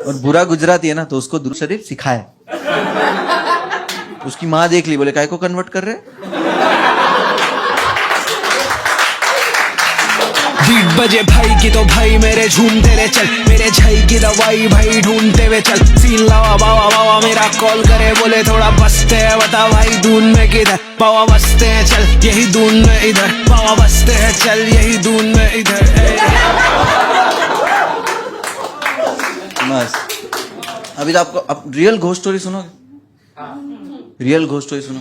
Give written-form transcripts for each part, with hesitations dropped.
और बुरा गुजराती है ना, तो उसको दुरूद शरीफ सिखाए। उसकी माँ देख ली, बोले काय को कन्वर्ट कर रहे? 1 बजे भाई की तो भाई मेरे झूमते रे चल, मेरे झाई की दवाई भाई ढूंढते हुए चल। सीन लावा बावा बावा मेरा कॉल करे, बोले थोड़ा बसते हैं, बता भाई दून में किधर? बावा बसते हैं चल यही दून में इधर, बावा बसते हैं चल यही दून में इधर। मस्त। अभी तो आपको अब रियल घोस्ट स्टोरी सुनोगे? रियल घोस्ट स्टोरी सुनो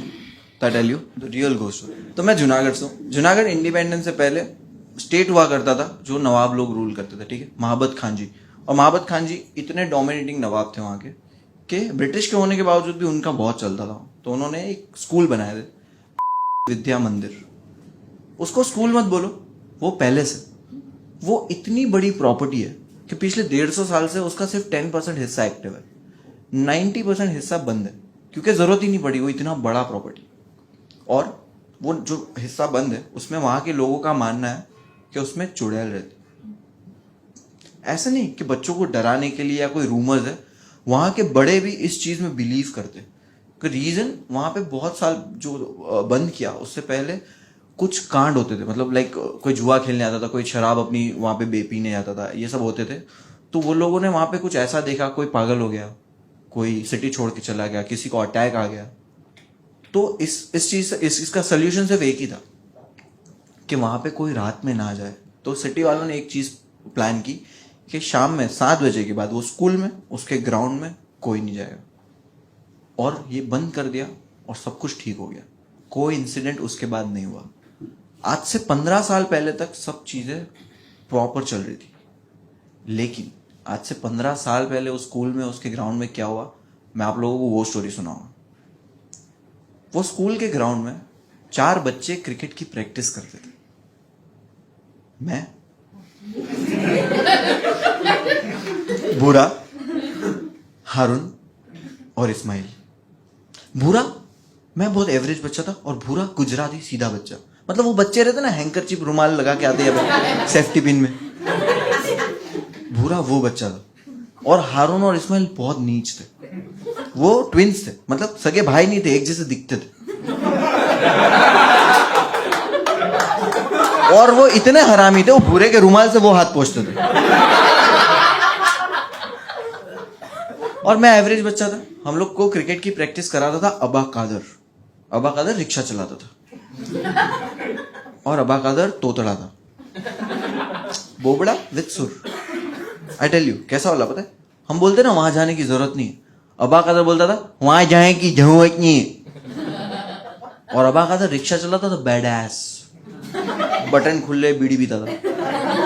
तो tell you the real ghost story. तो मैं जूनागढ़ से हूँ। जूनागढ़ इंडिपेंडेंस से पहले स्टेट हुआ करता था जो नवाब लोग रूल करते थे, ठीक है, महाबत खान जी। और महाबत खान जी इतने डोमिनेटिंग नवाब थे वहाँ के कि ब्रिटिश के होने के बावजूद भी उनका बहुत चलता था। तो उन्होंने एक स्कूल बनाए थे, विद्या मंदिर। उसको स्कूल मत बोलो, वो पैलेस है। वो इतनी बड़ी प्रॉपर्टी है कि पिछले 150 साल से उसका सिर्फ 10% हिस्सा एक्टिव है, 90% हिस्सा बंद है, क्योंकि जरूरत ही नहीं पड़ी। वो इतना बड़ा प्रॉपर्टी, और वो जो हिस्सा बंद है उसमें वहां के लोगों का मानना है कि उसमें चुड़ैल रहती। ऐसा नहीं कि बच्चों को डराने के लिए या कोई रूमर्स है, वहां के बड़े भी इस चीज में बिलीव करते। रीजन वहां पे बहुत साल जो बंद किया उससे पहले कुछ कांड होते थे, मतलब लाइक कोई जुआ खेलने आता था, कोई शराब अपनी वहां पे पीने जाता था, ये सब होते थे। तो वो लोगों ने वहां पे कुछ ऐसा देखा, कोई पागल हो गया, कोई सिटी छोड़ के चला गया, किसी को अटैक आ गया। तो इस चीज इसका सोल्यूशन सिर्फ एक ही था कि वहां पे कोई रात में ना जाए। तो सिटी वालों ने एक चीज प्लान की कि शाम में 7 बजे के बाद वो स्कूल में, उसके ग्राउंड में कोई नहीं जाएगा, और ये बंद कर दिया और सब कुछ ठीक हो गया। कोई इंसिडेंट उसके बाद नहीं हुआ। आज से 15 साल पहले तक सब चीजें प्रॉपर चल रही थी, लेकिन आज से 15 साल पहले उस स्कूल में, उसके ग्राउंड में क्या हुआ, मैं आप लोगों को वो स्टोरी सुनाऊंगा। वो स्कूल के ग्राउंड में 4 बच्चे क्रिकेट की प्रैक्टिस करते थे। मैं, भूरा, हारून और इस्माइल। भूरा, मैं बहुत एवरेज बच्चा था, और भूरा गुजराती सीधा बच्चा, मतलब वो बच्चे रहते ना हैंकरचिप रुमाल लगा के आते हैं सेफ्टी पिन में, भूरा वो बच्चा था। और हारून और इस्माइल बहुत नीच थे। वो ट्विंस थे, मतलब सगे भाई नहीं थे, एक जैसे दिखते थे। और वो इतने हरामी थे, वो भूरे के रुमाल से वो हाथ पोंछते थे। और मैं एवरेज बच्चा था। हम लोग को क्रिकेट की प्रैक्टिस कराता था अबा कादर। अबा कादर रिक्शा चलाता था, और अबा कादर तोतड़ा था, बोबड़ा विद सुर। आई टेल यू कैसा वाला पता है? हम बोलते ना वहां जाने की जरूरत नहीं है, अबा कादर बोलता था वहां जाने की जरूरत नहीं है। और अबा कादर रिक्शा चलाता था बैडएस, बटन खुले, बीड़ी पीता था।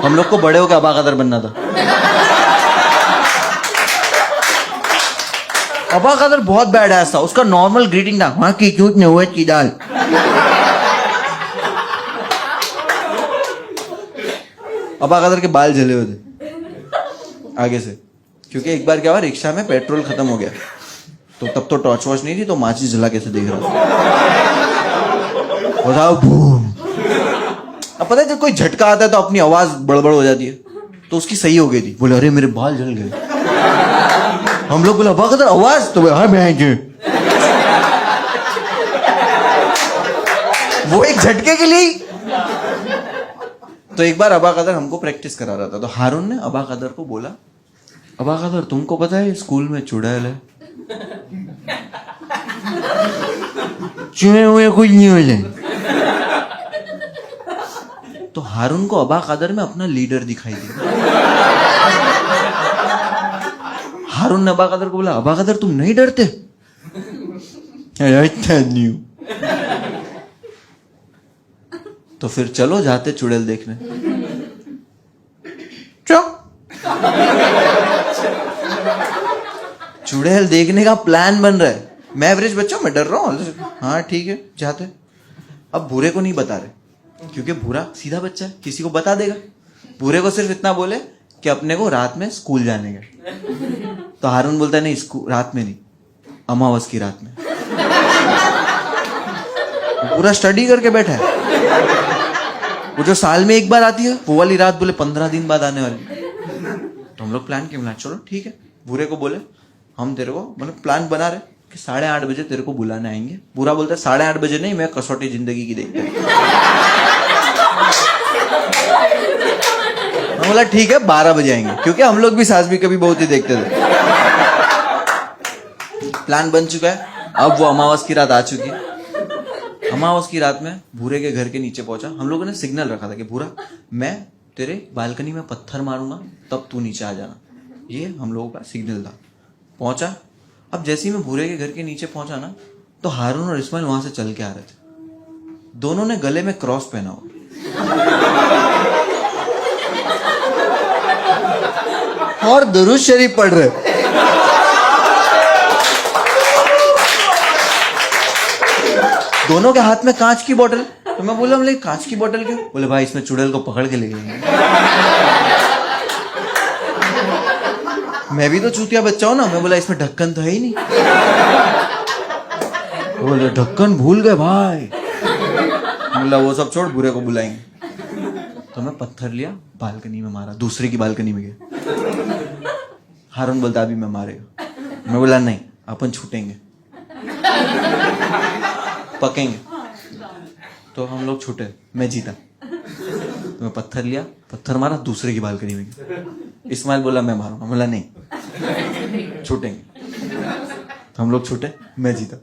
हम लोग को बड़े होकर अबा कादर बनना था। अबा कादर बहुत बैडएस था। उसका नॉर्मल ग्रीटिंग था, वहां की चूत ने की दाल। अबा कादर के बाल जले हुए थे आगे से, क्योंकि एक बार क्या हुआ, रिक्शा में पेट्रोल खत्म हो गया। तो तब तो टॉर्च वॉच नहीं थी, तो माचिस जला कैसे देख रहा था। बूम। अब पता है जब कोई झटका आता है तो अपनी आवाज बड़बड़ हो जाती है, तो उसकी सही हो गई थी। बोले अरे मेरे बाल जल गए। हम लोग बोला अबा कादर आवाज, तो हाँ मैं वो एक झटके के लिए। तो एक बार अबा कादर हमको प्रैक्टिस करा रहा था, तो हारून ने अबा कादर को बोला, अबा कादर तुमको पता है स्कूल में चुड़ैल है, चुहे हुए कुछ नहीं हो जाए। तो हारून को अबा कादर में अपना लीडर दिखाई दिया। हारून ने अबा कादर को बोला, अबा कादर तुम नहीं डरते? तो फिर चलो जाते चुड़ैल देखने। चुड़ैल देखने का प्लान बन रहा है। मैं एवरेज बच्चा, मैं डर रहा हूँ। हाँ ठीक है जाते। अब भूरे को नहीं बता रहे, क्योंकि भूरा सीधा बच्चा है, किसी को बता देगा। भूरे को सिर्फ इतना बोले कि अपने को रात में स्कूल जाने का। तो हारून बोलता है नहीं, रात में नहीं, अमावस की रात में। पूरा स्टडी करके बैठा है। वो जो साल में एक बार आती है वो वाली रात, बोले 15 दिन बाद आने वाली। तो हम लोग प्लान किया, चलो ठीक है। भूरे को बोले हम तेरे को मतलब प्लान बना रहे कि 8:30 बजे तेरे को बुलाने आएंगे। भूरा बोलता है 8:30 बजे नहीं, मैं कसौटी जिंदगी की देखते हैं। मैं बोला ठीक है 12 बजे आएंगे, क्योंकि हम लोग भी सास भी कभी बहुत ही देखते थे। प्लान बन चुका है। अब वो अमावस की रात आ चुकी है। अमावस की रात में भूरे के घर के नीचे पहुंचा। हम लोगों ने सिग्नल रखा था कि भूरा मैं तेरे बालकनी में पत्थर मारूंगा तब तू नीचे आ जाना, ये हम लोगों का सिग्नल था। पहुंचा। अब जैसे ही मैं भूरे के घर के नीचे पहुंचा ना, तो हारून और इस्माइल वहां से चल के आ रहे थे। दोनों ने गले में क्रॉस पहना हुआ। और दुरूद शरीफ पढ़ रहे। दोनों के हाथ में कांच की बोतल। तो मैं बोला बोले कांच की बोतल क्यों? बोले भाई इसमें चुड़ैल को पकड़ के ले गए। मैं भी तो चूतिया बच्चा हूं ना। मैं बोला इसमें ढक्कन तो है ही नहीं। बोले ढक्कन भूल गए भाई। बोला वो सब छोड़, भूरे को बुलाएंगे। तो मैं पत्थर लिया, बालकनी में मारा, दूसरे की बालकनी में गया। हारून बोलता अभी मैं मारेगा। मैं बोला नहीं, अपन छूटेंगे, पकेंगे। तो हम लोग छूटे, मैं जीता। तो मैं पत्थर लिया, पत्थर मारा, दूसरे की बालकनी में गया। इस्माइल बोला मैं मारूंगा। बोला नहीं, छूटेंगे। तो हम लोग छूटे, मैं जीता।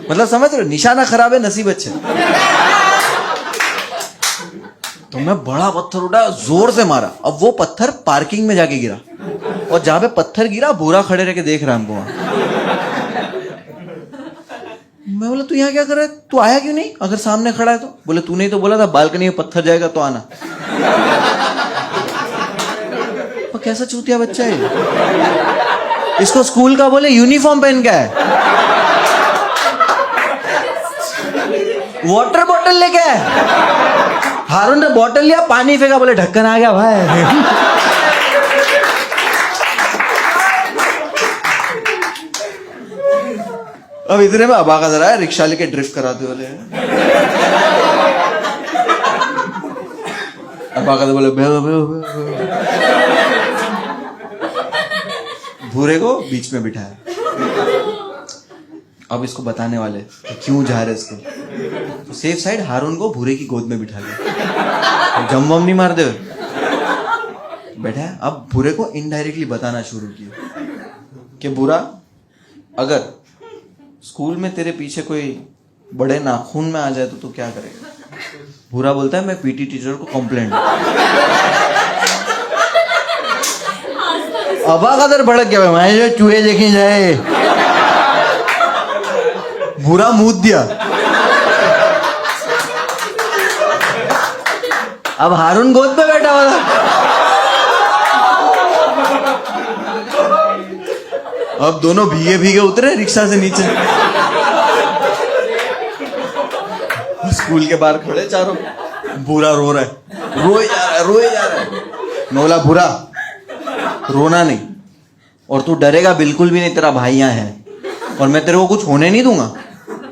मतलब समझ रहे हो, निशाना खराब है, नसीब अच्छे। तो मैं बड़ा पत्थर उठाया, जोर से मारा। अब वो पत्थर पार्किंग में जाके गिरा, और जहां पे पत्थर गिरा भूरा खड़े रह के देख रहा है हमको वहां। मैं बोला तू यहाँ क्या कर रहा है, तू आया क्यों नहीं अगर सामने खड़ा है तो? बोले तूने ही तो बोला था बालकनी में पत्थर जाएगा तो आना। पर कैसा चूतिया बच्चा है। इसको स्कूल का बोले यूनिफॉर्म पहन के है, वाटर बॉटल लेके आए। हारून ने बॉटल लिया, पानी फेंका, बोले ढक्कन आ गया भाई। अब इतने में अबा का जरा है, रिक्शा लेके ड्रिफ्ट कराते वाले हैं। अबा का तो बोले भूरे को बीच में बिठाया। अब इसको बताने वाले कि क्यों जा रहे इसको। तो सेफ साइड हारून को भूरे की गोद में बिठा लिया, जम वम नहीं मार दे बैठा है। अब भूरे को इनडायरेक्टली बताना शुरू किया कि भूरा अगर स्कूल में तेरे पीछे कोई बड़े नाखून में आ जाए तो तू क्या करेगा? भूरा बोलता है मैं पीटी टीचर को कंप्लेंट। अबा का दर भड़क गया, मैं जो चूहे देखे जाए। भूरा मूत दिया। अब हारून गोद पे बैठा हुआ था। अब दोनों भीगे भीगे उतरे रिक्शा से नीचे। स्कूल के बाहर खड़े चारों। भूरा रो रहा है, रोए जा रहा है, रोए जा रहा है। मैं बोला भूरा रोना नहीं, और तू डरेगा बिल्कुल भी नहीं, तेरा भाई यहाँ है और मैं तेरे को कुछ होने नहीं दूंगा।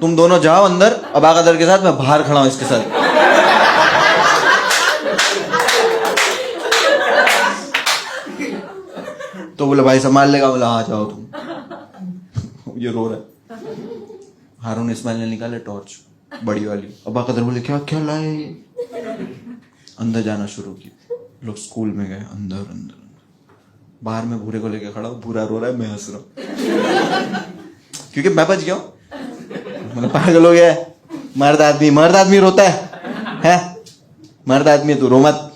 तुम दोनों जाओ अंदर अबाकदर के साथ, मैं बाहर खड़ा हूं इसके साथ। तो बोले भाई संभाल लेगा? बोला हाँ जाओ तुम। ये रो रहा है। हारून इस्माइल ने निकाले टॉर्च बड़ी वाली। अबा कदर बोले क्या क्या लाए? अंदर जाना शुरू किया। लोग स्कूल में गए, अंदर अंदर बाहर में भूरे को लेके खड़ा हूं। भूरा रो रहा है, मैं हंस रहा हूं क्योंकि मैं बच गया हूं। मतलब पागल हो गया है, मर्द आदमी रोता है? मर्द आदमी तू रो मत।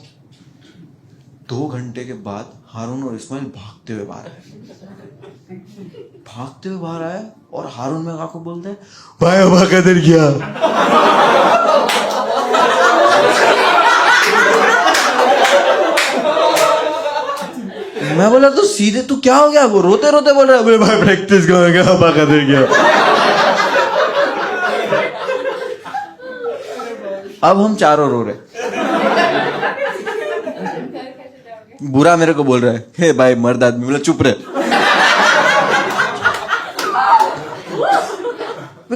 2 घंटे के बाद हारून और इस्माइल भागते हुए बाहर आए और हारून में आके बोलते हैं भाई अबा कदर गया। मैं बोला तो सीधे तू क्या हो गया? वो रोते रोते बोल रहा है भाई प्रैक्टिस करेंगे, अबा कदर गया। अब हम चारों रो रहे। बुरा मेरे को बोल रहा है हे भाई मर्द आदमी। बोला चुप रहे।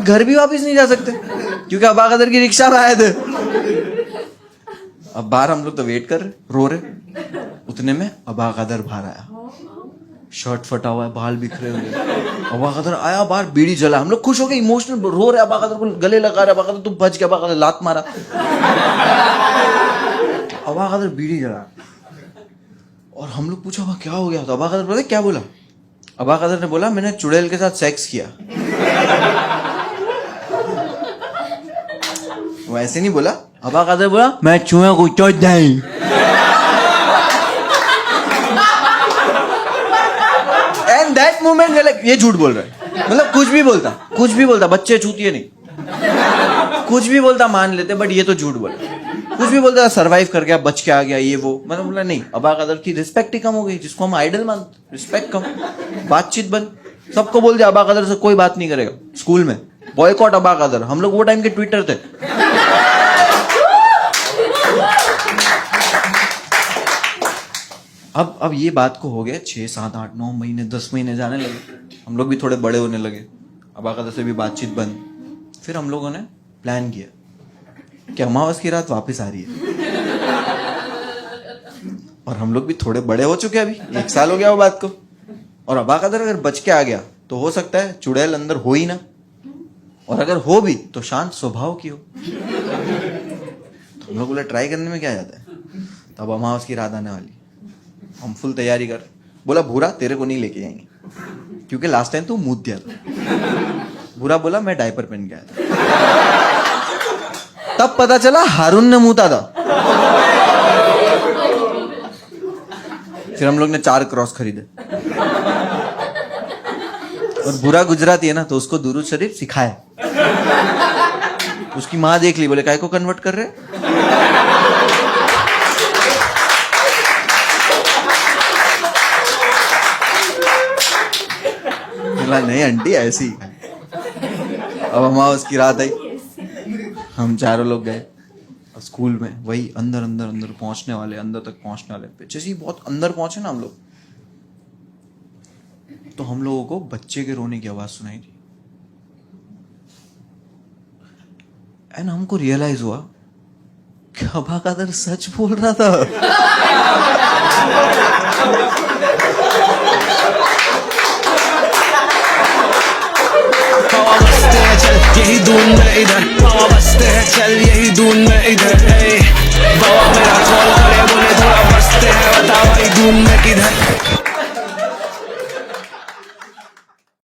घर भी वापस नहीं जा सकते क्योंकि अबा कदर की रिक्शा में आए थे। अब बाहर हम लोग तो वेट कर रहे, रो रहे। उतने में अबा कदर बाहर आया। शर्ट फटा हुआ है, बाल बिखरे हुए। अबा कदर आया बाहर, बीड़ी जला, हम लोग खुश हो गए, इमोशनल रो रहे, अबा कदर को गले लगा रहे, अबा कदर तू बच गया, अबा कदर लात मारा, अबा कदर बीड़ी जला। और हम लोग पूछा अबा क्या हो गया? तो अबा कदर बोले क्या बोला? अबा कदर ने बोला मैंने चुड़ैल के साथ सेक्स किया। वो ऐसे नहीं बोला, अबा कदर बोला मैं चूहे को चोट नहीं। एंड दैट मोमेंट ये झूठ बोल रहा है, मतलब कुछ भी बोलता, बच्चे छूतिए नहीं, कुछ भी बोलता मान लेते, बट ये तो झूठ बोला। कुछ भी बोलता, सर्वाइव कर गया, बच के आ गया, ये वो, मतलब बोला नहीं। अबा कदर की रिस्पेक्ट ही कम हो गई, जिसको हम आइडल मानते, रिस्पेक्ट कम, बातचीत बंद, सबको बोल दिया अबा कदर से कोई बात नहीं करेगा। स्कूल में बॉयकॉट अबा कदर, हम लोग वो टाइम के ट्विटर थे। अब ये बात को हो गए 6, 7, 8, 9 महीने, 10 महीने जाने लगे, हम लोग भी थोड़े बड़े होने लगे, अबा कदर से भी बातचीत बंद। फिर हम लोगों ने प्लान किया कि अमावस की रात वापस आ रही है, और हम लोग भी थोड़े बड़े हो चुके हैं, अभी 1 साल हो गया वो बात को। और अबा कदर अगर बच के आ गया तो हो सकता है चुड़ैल अंदर हो ही ना, और अगर हो भी तो शांत स्वभाव की हो। तो हम लोग बोले ट्राई करने में क्या जाता है। तब अमावस की रात आने वाली, हम फुल तैयारी कर, बोला भूरा तेरे को नहीं लेके जाएंगे क्योंकि लास्ट टाइम तू मूत दिया था। भूरा बोला मैं डायपर पहन के आया था। तब पता चला हारून ने मूता था। फिर हम लोग ने 4 क्रॉस खरीदे, और बुरा गुजराती है ना, तो उसको दुरूद शरीफ सिखाया। उसकी माँ देख ली, बोले काय को कन्वर्ट कर रहे? बोला नहीं आंटी ऐसी। अब अमावस की रात आई, हम चारों लोग गए स्कूल में, वही अंदर अंदर अंदर पहुंचने वाले, अंदर तक पहुंचने वाले। जैसे ही बहुत अंदर पहुंचे ना हम लोग, तो हम लोगों को बच्चे के रोने की आवाज सुनाई दी। एंड हमको रियलाइज हुआ कि अबा कदर सच बोल रहा था। यही धुन में इधर, पावा बजते हैं चल, यही धुन में इधर।